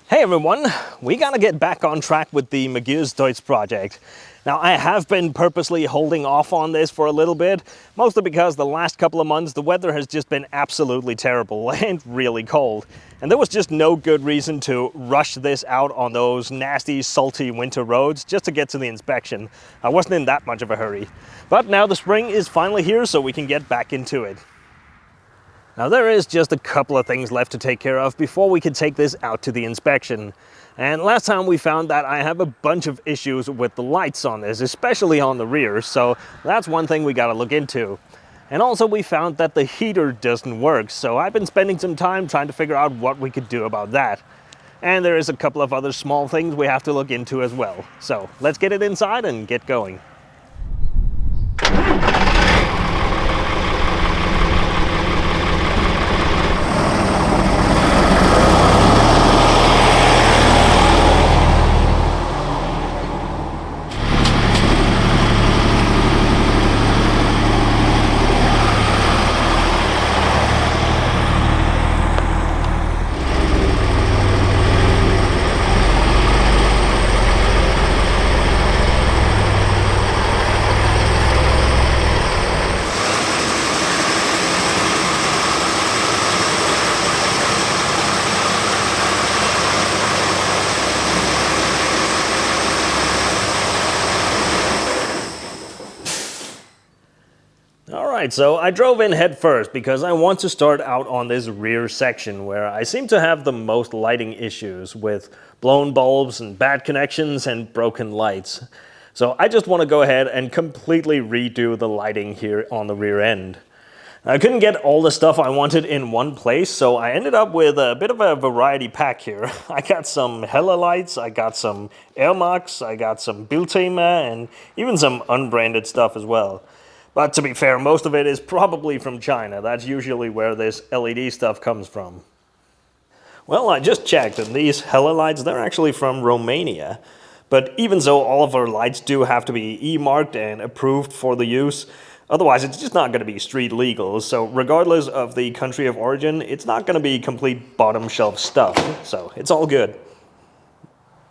Hey everyone, we gotta get back on track with the Magirus Deutz project. Now I have been purposely holding off on this for a little bit, mostly because the last couple of months the weather has just been absolutely terrible and really cold. And there was just no good reason to rush this out on those nasty, salty winter roads just to get to the inspection. I wasn't in that much of a hurry. But now the spring is finally here, so we can get back into it. Now there is just a couple of things left to take care of before we can take this out to the inspection. And last time we found that I have a bunch of issues with the lights on this, especially on the rear, so that's one thing we gotta look into. And also we found that the heater doesn't work, so I've been spending some time trying to figure out what we could do about that. And there is a couple of other small things we have to look into as well. So let's get it inside and get going. Alright, so I drove in head first because I want to start out on this rear section where I seem to have the most lighting issues with blown bulbs and bad connections and broken lights. So I just want to go ahead and completely redo the lighting here on the rear end. I couldn't get all the stuff I wanted in one place, so I ended up with a bit of a variety pack here. I got some Hella lights, I got some Airmax, I got some Biltema, and even some unbranded stuff as well. But to be fair, most of it is probably from China. That's usually where this LED stuff comes from. Well, I just checked, and these Hella lights, they're actually from Romania. But even so, all of our lights do have to be E-marked and approved for the use. Otherwise, it's just not going to be street legal. So regardless of the country of origin, it's not going to be complete bottom shelf stuff. So it's all good.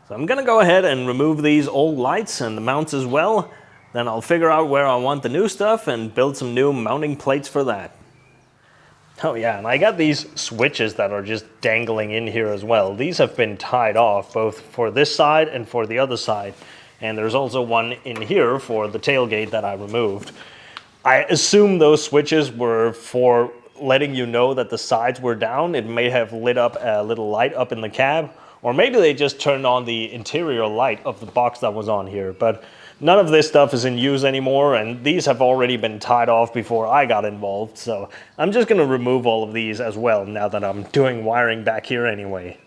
So I'm going to go ahead and remove these old lights and the mounts as well. Then I'll figure out where I want the new stuff and build some new mounting plates for that. Oh yeah, and I got these switches that are just dangling in here as well. These have been tied off both for this side and for the other side. And there's also one in here for the tailgate that I removed. I assume those switches were for letting you know that the sides were down. It may have lit up a little light up in the cab, or maybe they just turned on the interior light of the box that was on here. But none of this stuff is in use anymore, and these have already been tied off before I got involved, so I'm just going to remove all of these as well now that I'm doing wiring back here anyway.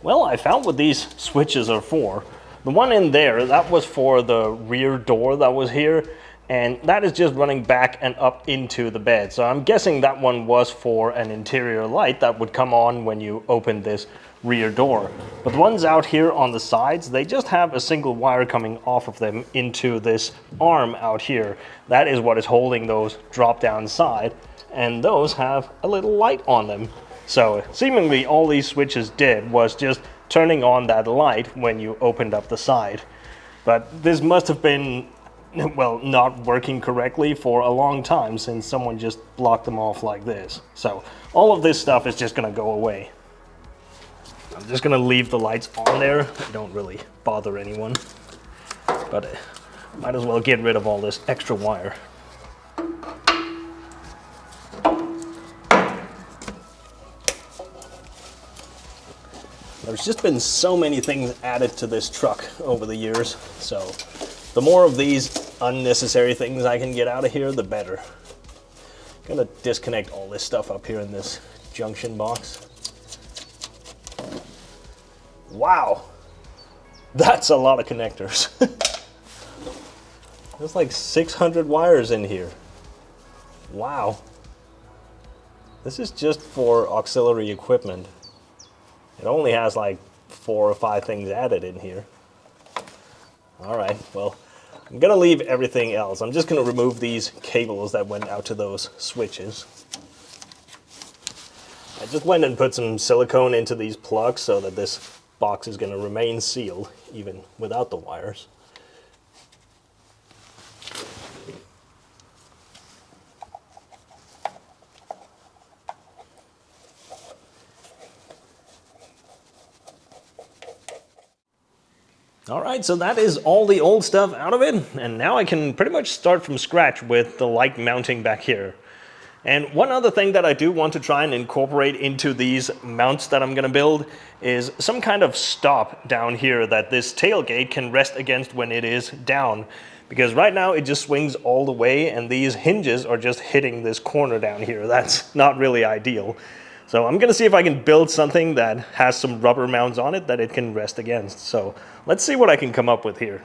Well, I found what these switches are for. The one in there, that was for the rear door that was here, and that is just running back and up into the bed. So I'm guessing that one was for an interior light that would come on when you open this rear door. But the ones out here on the sides, they just have a single wire coming off of them into this arm out here. That is what is holding those drop down side, and those have a little light on them. So seemingly all these switches did was just turning on that light when you opened up the side. But this must have been well, not working correctly for a long time since someone just blocked them off like this. So all of this stuff is just gonna go away. I'm just gonna leave the lights on there. They don't really bother anyone, but might as well get rid of all this extra wire. There's just been so many things added to this truck over the years, so the more of these unnecessary things I can get out of here, the better. I'm gonna disconnect all this stuff up here in this junction box. Wow, that's a lot of connectors. There's like 600 wires in here. Wow. This is just for auxiliary equipment. It only has like 4 or 5 things added in here. All right, well, I'm gonna leave everything else. I'm just gonna remove these cables that went out to those switches. I just went and put some silicone into these plugs so that this box is gonna remain sealed even without the wires. All right, so that is all the old stuff out of it, and now I can pretty much start from scratch with the light mounting back here. And one other thing that I do want to try and incorporate into these mounts that I'm gonna build is some kind of stop down here that this tailgate can rest against when it is down. Because right now it just swings all the way and these hinges are just hitting this corner down here. That's not really ideal. So I'm gonna see if I can build something that has some rubber mounts on it that it can rest against. So let's see what I can come up with here.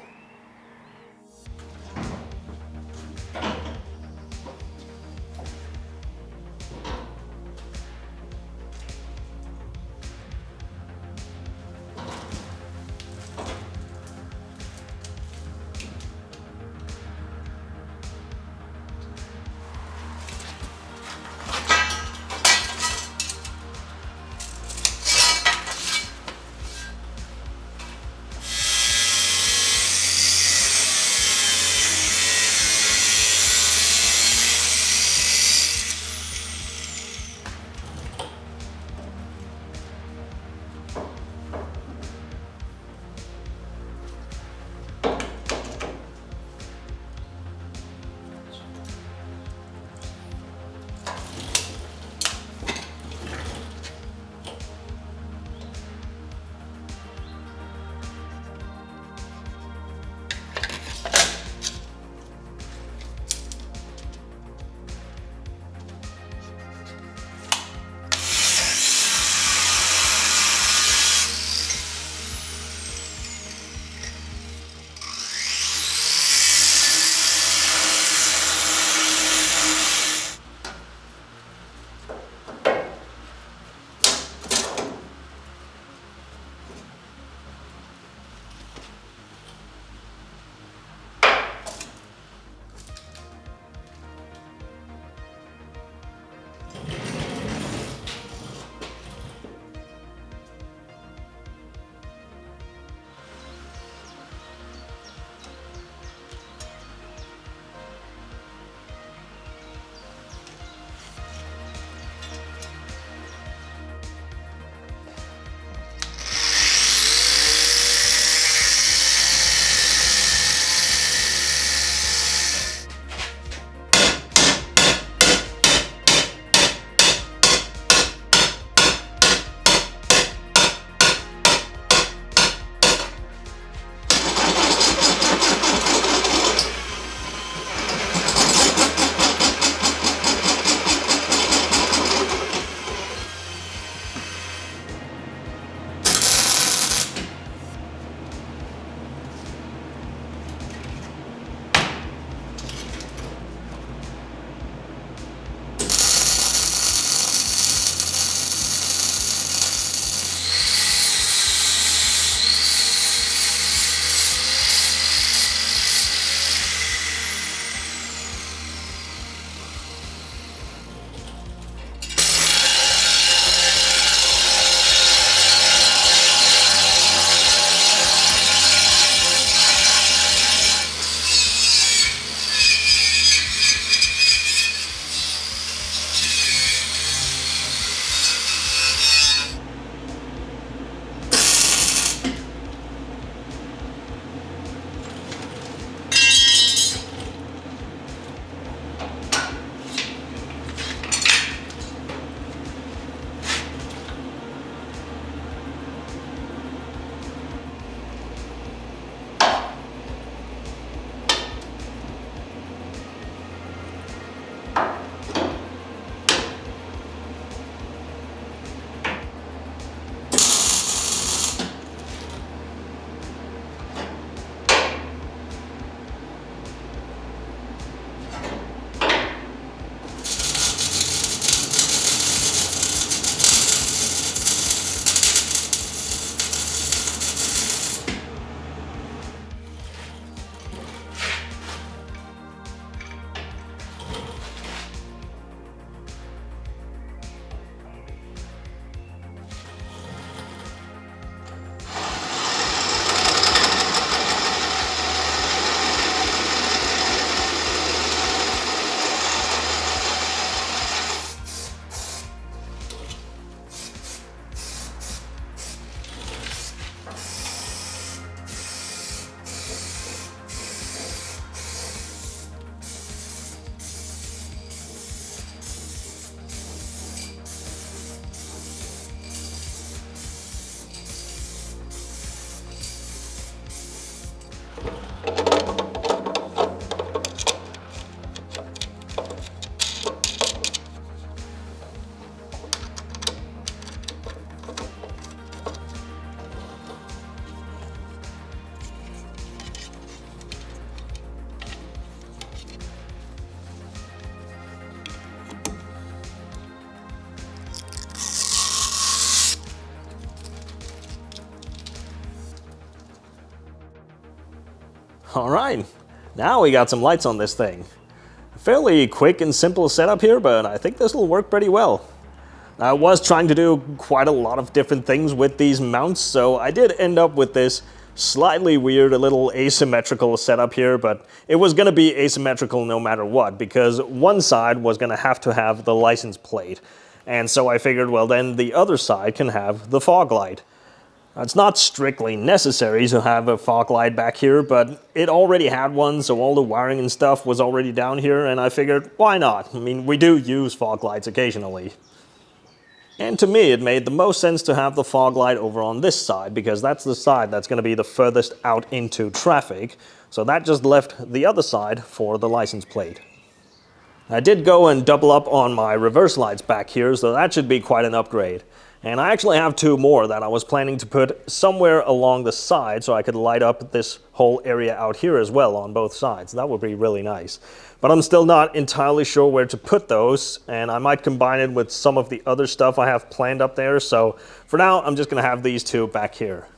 Alright, now we got some lights on this thing. Fairly quick and simple setup here, but I think this will work pretty well. I was trying to do quite a lot of different things with these mounts, so I did end up with this slightly weird, a little asymmetrical setup here, but it was going to be asymmetrical no matter what, because one side was going to have the license plate. And so I figured, well, then the other side can have the fog light. It's not strictly necessary to have a fog light back here, but it already had one, so all the wiring and stuff was already down here, and I figured, why not? I mean, we do use fog lights occasionally. And to me, it made the most sense to have the fog light over on this side, because that's the side that's going to be the furthest out into traffic, so that just left the other side for the license plate. I did go and double up on my reverse lights back here, so that should be quite an upgrade. And I actually have two more that I was planning to put somewhere along the side so I could light up this whole area out here as well on both sides. That would be really nice. But I'm still not entirely sure where to put those, and I might combine it with some of the other stuff I have planned up there, so for now I'm just going to have these two back here.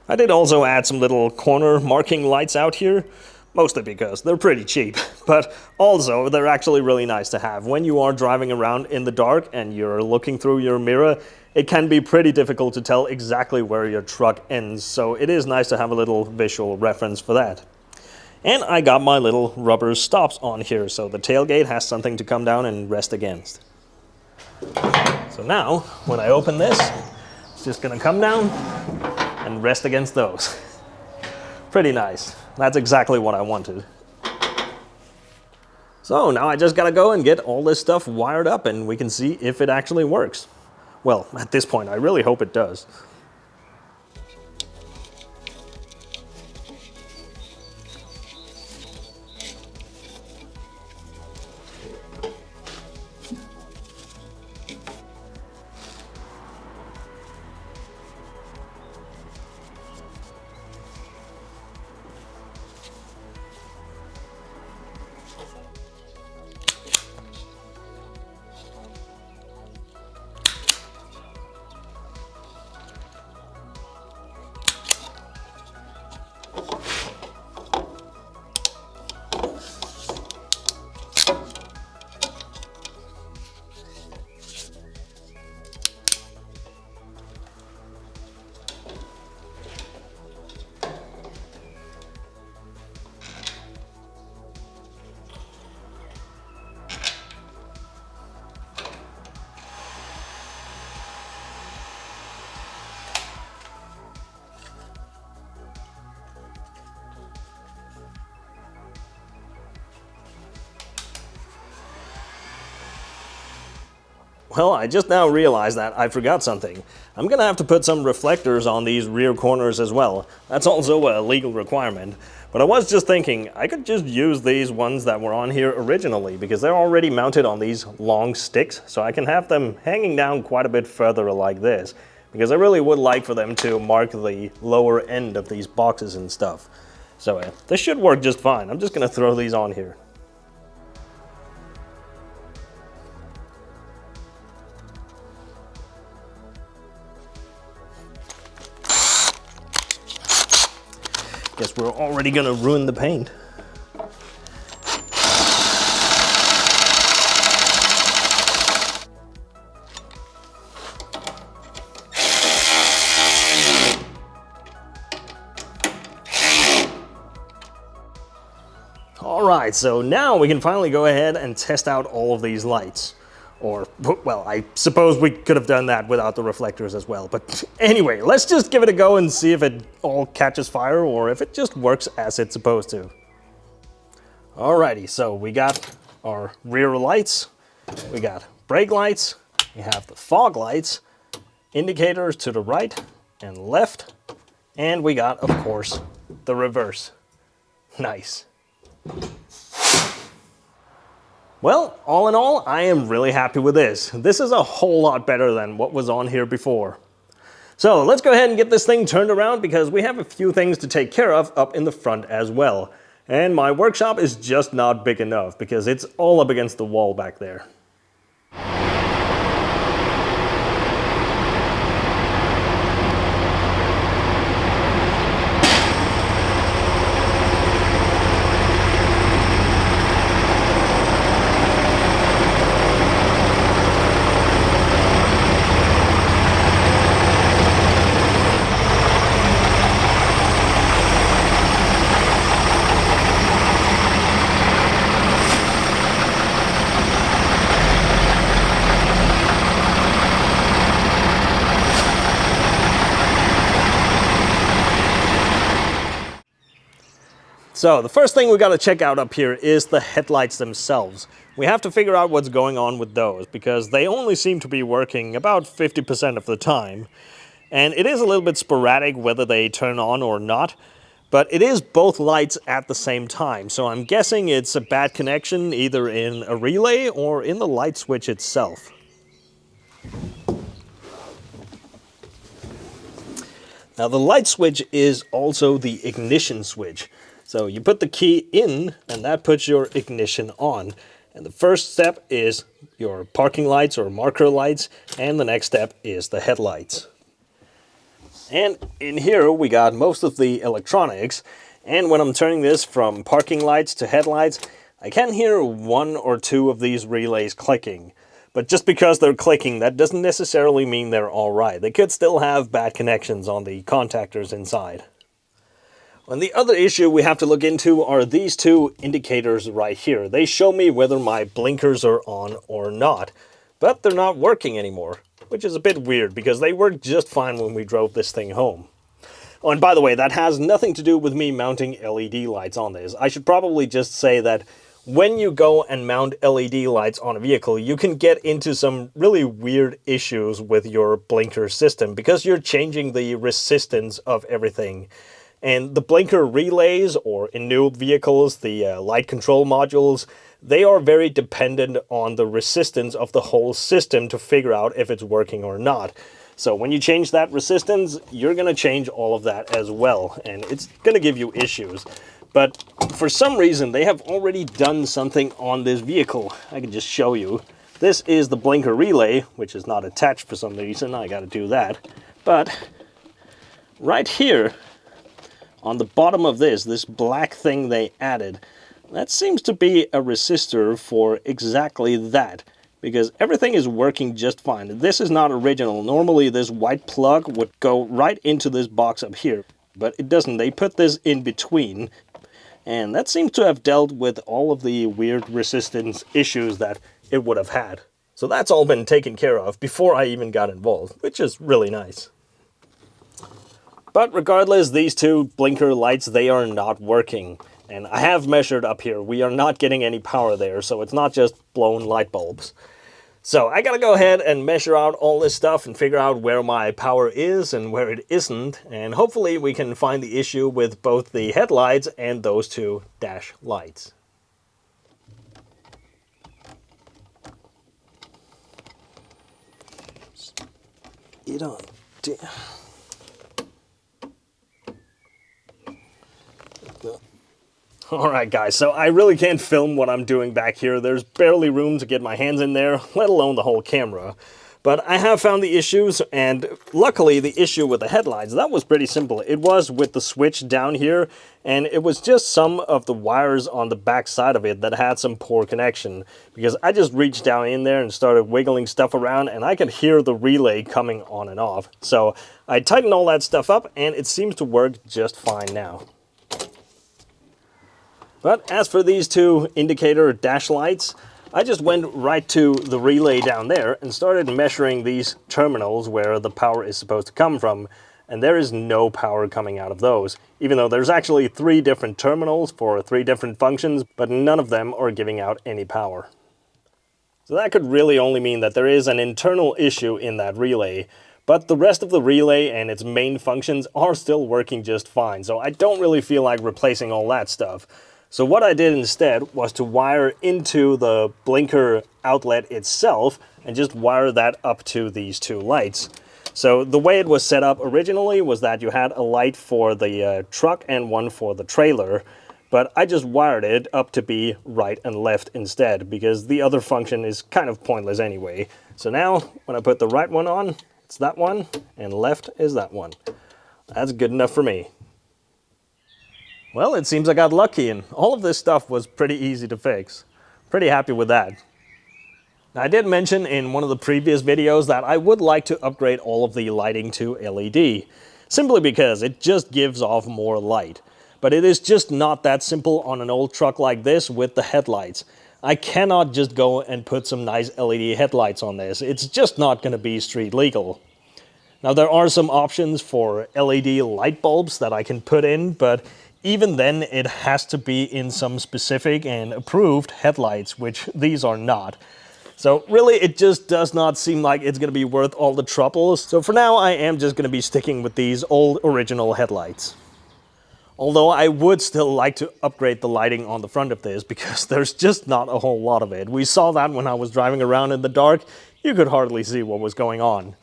I did also add some little corner marking lights out here. Mostly because they're pretty cheap, but also they're actually really nice to have. When you are driving around in the dark and you're looking through your mirror, it can be pretty difficult to tell exactly where your truck ends, so it is nice to have a little visual reference for that. And I got my little rubber stops on here, so the tailgate has something to come down and rest against. So now, when I open this, it's just gonna come down and rest against those. Pretty nice. That's exactly what I wanted. So now I just gotta go and get all this stuff wired up and we can see if it actually works. Well, at this point, I really hope it does. Well, I just now realized that I forgot something. I'm gonna have to put some reflectors on these rear corners as well. That's also a legal requirement. But I was just thinking, I could just use these ones that were on here originally because they're already mounted on these long sticks, so I can have them hanging down quite a bit further like this. Because I really would like for them to mark the lower end of these boxes and stuff. So this should work just fine. I'm just gonna throw these on here. Guess we're already gonna ruin the paint. Alright, so now we can finally go ahead and test out all of these lights. Or, well, I suppose we could have done that without the reflectors as well. But anyway, let's just give it a go and see if it all catches fire or if it just works as it's supposed to. Alrighty, so we got our rear lights, we got brake lights, we have the fog lights, indicators to the right and left, and we got, of course, the reverse. Nice. Well, all in all, I am really happy with this. This is a whole lot better than what was on here before. So let's go ahead and get this thing turned around because we have a few things to take care of up in the front as well. And my workshop is just not big enough because it's all up against the wall back there. So the first thing we got to check out up here is the headlights themselves. We have to figure out what's going on with those because they only seem to be working about 50% of the time. And it is a little bit sporadic whether they turn on or not, but it is both lights at the same time. So I'm guessing it's a bad connection either in a relay or in the light switch itself. Now the light switch is also the ignition switch. So you put the key in and that puts your ignition on. And the first step is your parking lights or marker lights, and the next step is the headlights. And in here we got most of the electronics, and when I'm turning this from parking lights to headlights, I can hear one or two of these relays clicking. But just because they're clicking, that doesn't necessarily mean they're alright. They could still have bad connections on the contactors inside. And the other issue we have to look into are these two indicators right here. They show me whether my blinkers are on or not, but they're not working anymore. Which is a bit weird because they worked just fine when we drove this thing home. Oh, and by the way, that has nothing to do with me mounting LED lights on this. I should probably just say that when you go and mount LED lights on a vehicle, you can get into some really weird issues with your blinker system because you're changing the resistance of everything. And the blinker relays, or in new vehicles, the light control modules, they are very dependent on the resistance of the whole system to figure out if it's working or not. So when you change that resistance, you're going to change all of that as well, and it's going to give you issues. But for some reason, they have already done something on this vehicle. I can just show you. This is the blinker relay, which is not attached for some reason. I got to do that. But right here, on the bottom of this black thing they added, that seems to be a resistor for exactly that, because everything is working just fine. This is not original. Normally this white plug would go right into this box up here, but it doesn't. They put this in between, and that seems to have dealt with all of the weird resistance issues that it would have had. So that's all been taken care of before I even got involved, which is really nice. But regardless, these two blinker lights, they are not working. And I have measured up here. We are not getting any power there, so it's not just blown light bulbs. So I gotta go ahead and measure out all this stuff and figure out where my power is and where it isn't. And hopefully we can find the issue with both the headlights and those two dash lights. You don't... Alright guys, so I really can't film what I'm doing back here. There's barely room to get my hands in there, let alone the whole camera. But I have found the issues, and luckily the issue with the headlights, that was pretty simple. It was with the switch down here, and it was just some of the wires on the back side of it that had some poor connection. Because I just reached down in there and started wiggling stuff around, and I could hear the relay coming on and off. So I tightened all that stuff up, and it seems to work just fine now. But as for these two indicator dash lights, I just went right to the relay down there and started measuring these terminals where the power is supposed to come from, and there is no power coming out of those, even though there's actually 3 different terminals for 3 different functions, but none of them are giving out any power. So that could really only mean that there is an internal issue in that relay, but the rest of the relay and its main functions are still working just fine, so I don't really feel like replacing all that stuff. So what I did instead was to wire into the blinker outlet itself and just wire that up to these 2 lights. So the way it was set up originally was that you had a light for the truck and one for the trailer, but I just wired it up to be right and left instead because the other function is kind of pointless anyway. So now when I put the right one on, it's that one, and left is that one. That's good enough for me. Well, it seems I got lucky, and all of this stuff was pretty easy to fix. Pretty happy with that. Now, I did mention in one of the previous videos that I would like to upgrade all of the lighting to LED, simply because it just gives off more light. But it is just not that simple on an old truck like this with the headlights. I cannot just go and put some nice LED headlights on this. It's just not going to be street legal. Now, there are some options for LED light bulbs that I can put in, but even then it has to be in some specific and approved headlights, which these are not. So really, it just does not seem like it's going to be worth all the trouble. So for now, I am just going to be sticking with these old original headlights. Although I would still like to upgrade the lighting on the front of this, because there's just not a whole lot of it. We saw that when I was driving around in the dark. You could hardly see what was going on.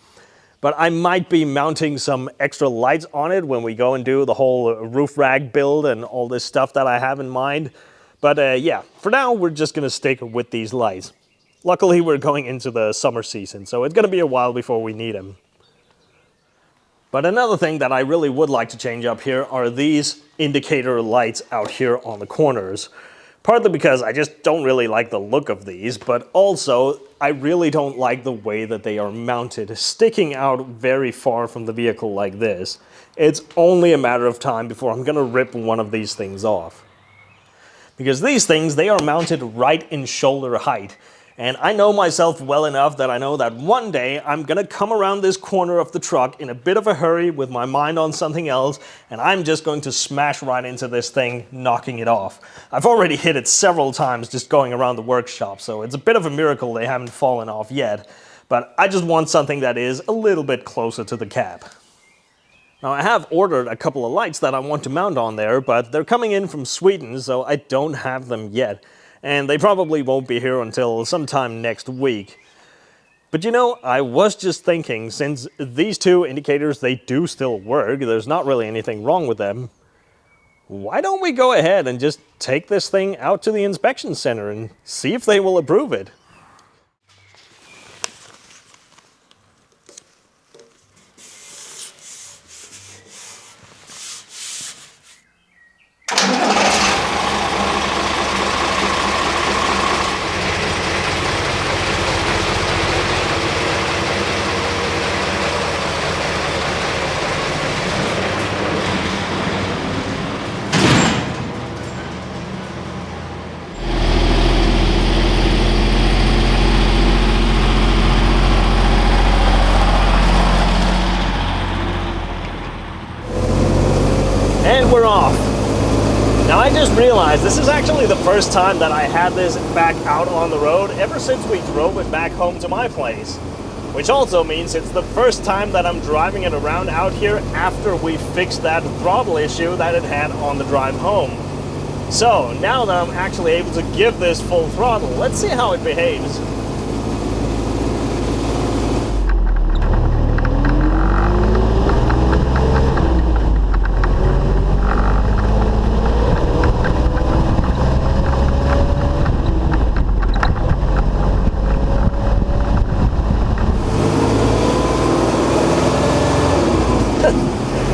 But I might be mounting some extra lights on it when we go and do the whole roof rack build and all this stuff that I have in mind. But yeah, for now, we're just going to stick with these lights. Luckily, we're going into the summer season, so it's going to be a while before we need them. But another thing that I really would like to change up here are these indicator lights out here on the corners. Partly because I just don't really like the look of these, but also I really don't like the way that they are mounted, sticking out very far from the vehicle like this. It's only a matter of time before I'm going to rip one of these things off. Because these things, they are mounted right in shoulder height. And I know myself well enough that I know that one day I'm going to come around this corner of the truck in a bit of a hurry with my mind on something else, and I'm just going to smash right into this thing, knocking it off. I've already hit it several times just going around the workshop, so it's a bit of a miracle they haven't fallen off yet. But I just want something that is a little bit closer to the cab. Now, I have ordered a couple of lights that I want to mount on there, but they're coming in from Sweden, so I don't have them yet. And they probably won't be here until sometime next week. But you know, I was just thinking, since these two indicators, they do still work, there's not really anything wrong with them, why don't we go ahead and just take this thing out to the inspection center and see if they will approve it? And we're off. Now I just realized this is actually the first time that I had this back out on the road ever since we drove it back home to my place. Which also means it's the first time that I'm driving it around out here after we fixed that throttle issue that it had on the drive home. So now that I'm actually able to give this full throttle, let's see how it behaves.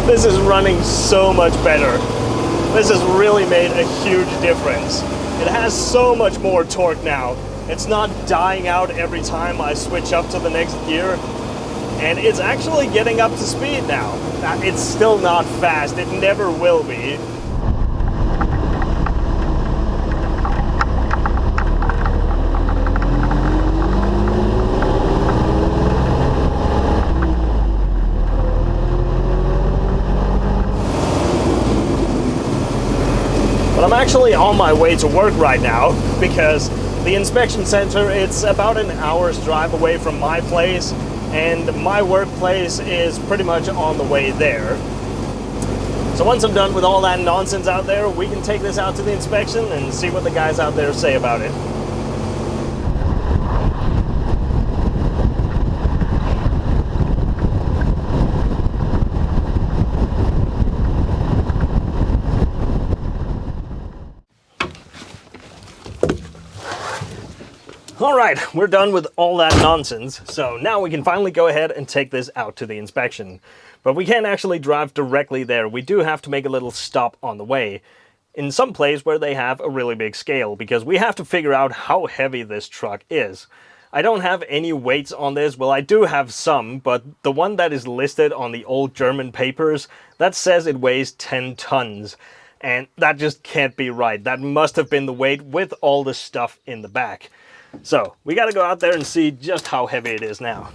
This is running so much better. This has really made a huge difference. It has so much more torque now. It's not dying out every time I switch up to the next gear. And it's actually getting up to speed now. It's still not fast, it never will be. But I'm actually on my way to work right now because the inspection center, it's about an hour's drive away from my place, and my workplace is pretty much on the way there. So once I'm done with all that nonsense out there, we can take this out to the inspection and see what the guys out there say about it. Alright, we're done with all that nonsense, so now we can finally go ahead and take this out to the inspection. But we can't actually drive directly there, we do have to make a little stop on the way, in some place where they have a really big scale, because we have to figure out how heavy this truck is. I don't have any weights on this, well I do have some, but the one that is listed on the old German papers, that says it weighs 10 tons. And that just can't be right, that must have been the weight with all the stuff in the back. So, we gotta go out there and see just how heavy it is now.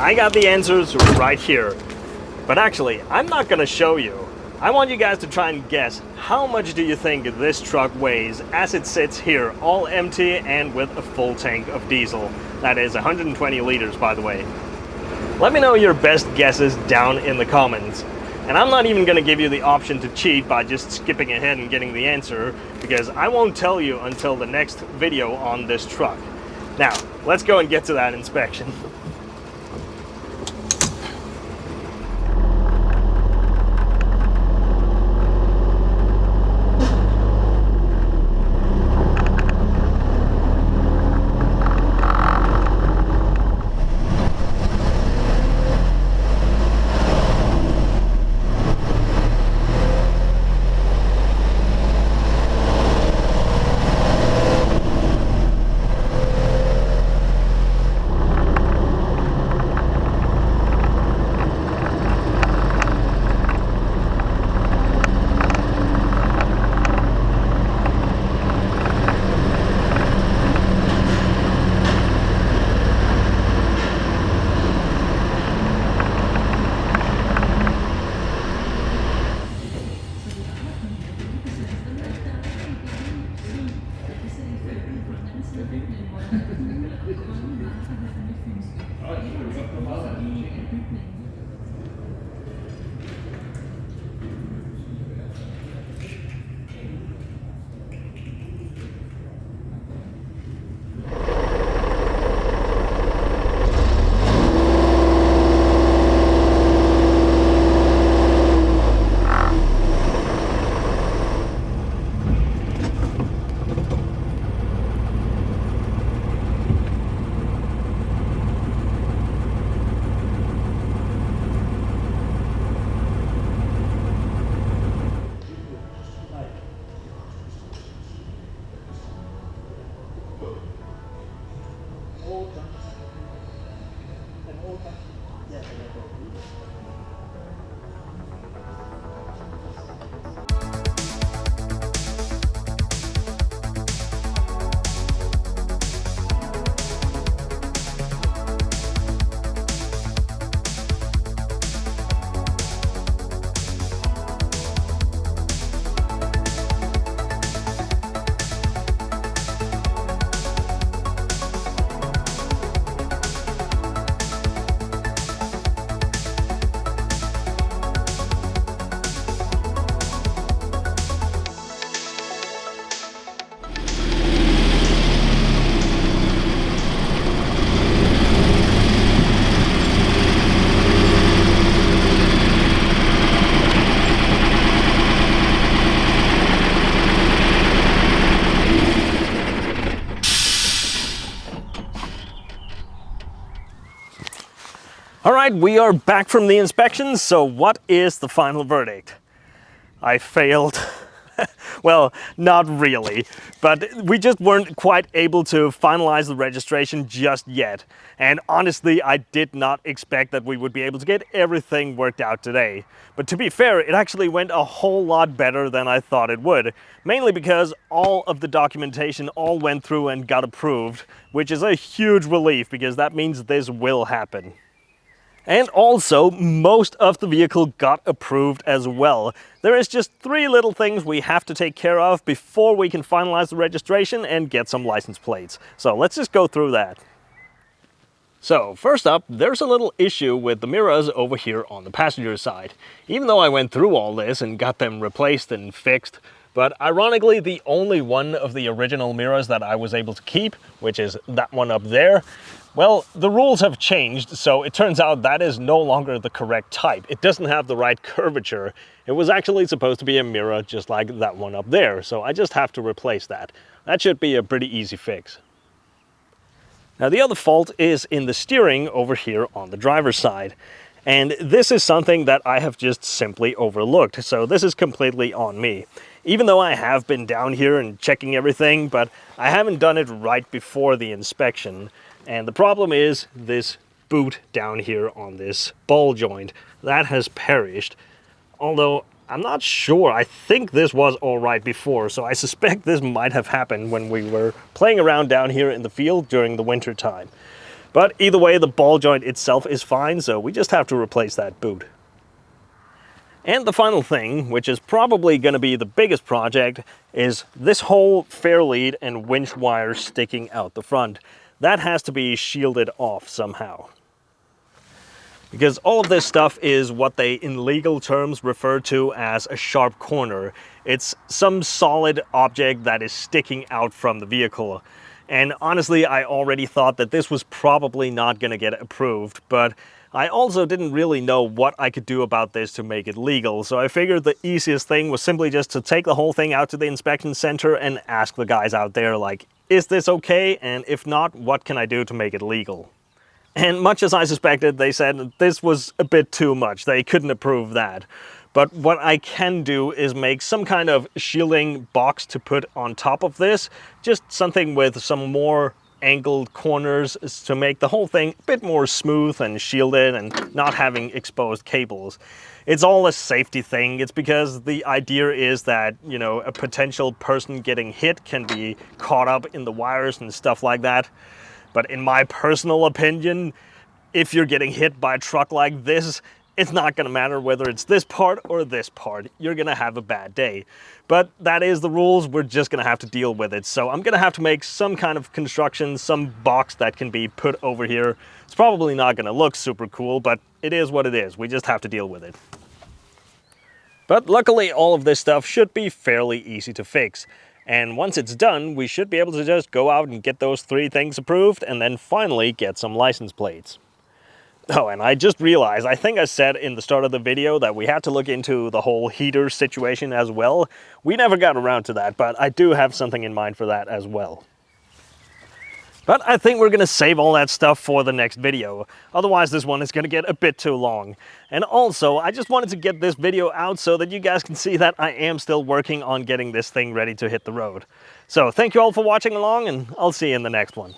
I got the answers right here. But actually, I'm not gonna show you. I want you guys to try and guess how much do you think this truck weighs as it sits here, all empty and with a full tank of diesel. That is 120 liters, by the way. Let me know your best guesses down in the comments. And I'm not even gonna give you the option to cheat by just skipping ahead and getting the answer, because I won't tell you until the next video on this truck. Now, let's go and get to that inspection. All right, we are back from the inspection, so what is the final verdict? I failed. Well, not really, but we just weren't quite able to finalize the registration just yet. And honestly, I did not expect that we would be able to get everything worked out today. But to be fair, it actually went a whole lot better than I thought it would. Mainly because all of the documentation all went through and got approved, which is a huge relief because that means this will happen. And also, most of the vehicle got approved as well. There is just 3 little things we have to take care of before we can finalize the registration and get some license plates. So let's just go through that. So first up, there's a little issue with the mirrors over here on the passenger side. Even though I went through all this and got them replaced and fixed, but ironically the only one of the original mirrors that I was able to keep, which is that one up there, well, the rules have changed, so it turns out that is no longer the correct type. It doesn't have the right curvature. It was actually supposed to be a mirror just like that one up there, so I just have to replace that. That should be a pretty easy fix. Now the other fault is in the steering over here on the driver's side. And this is something that I have just simply overlooked, so this is completely on me. Even though I have been down here and checking everything, but I haven't done it right before the inspection. And the problem is this boot down here on this ball joint. That has perished. Although I'm not sure, I think this was all right before, so I suspect this might have happened when we were playing around down here in the field during the winter time. But either way, the ball joint itself is fine, so we just have to replace that boot. And the final thing, which is probably going to be the biggest project, is this whole fair lead and winch wire sticking out the front. That has to be shielded off somehow. Because all of this stuff is what they in legal terms refer to as a sharp corner. It's some solid object that is sticking out from the vehicle. And honestly, I already thought that this was probably not going to get approved, but I also didn't really know what I could do about this to make it legal, so I figured the easiest thing was simply just to take the whole thing out to the inspection center and ask the guys out there, like, is this okay? And if not, what can I do to make it legal? And much as I suspected, they said that this was a bit too much. They couldn't approve that. But what I can do is make some kind of shielding box to put on top of this. Just something with some more angled corners to make the whole thing a bit more smooth and shielded and not having exposed cables. It's all a safety thing. It's because the idea is that, you know, a potential person getting hit can be caught up in the wires and stuff like that. But in my personal opinion, if you're getting hit by a truck like this, it's not going to matter whether it's this part or this part. You're going to have a bad day. But that is the rules. We're just going to have to deal with it. So I'm going to have to make some kind of construction, some box that can be put over here. It's probably not going to look super cool, but it is what it is. We just have to deal with it. But luckily, all of this stuff should be fairly easy to fix. And once it's done, we should be able to just go out and get those 3 things approved and then finally get some license plates. Oh, and I just realized, I think I said in the start of the video that we had to look into the whole heater situation as well. We never got around to that, but I do have something in mind for that as well. But I think we're going to save all that stuff for the next video. Otherwise, this one is going to get a bit too long. And also, I just wanted to get this video out so that you guys can see that I am still working on getting this thing ready to hit the road. So thank you all for watching along, and I'll see you in the next one.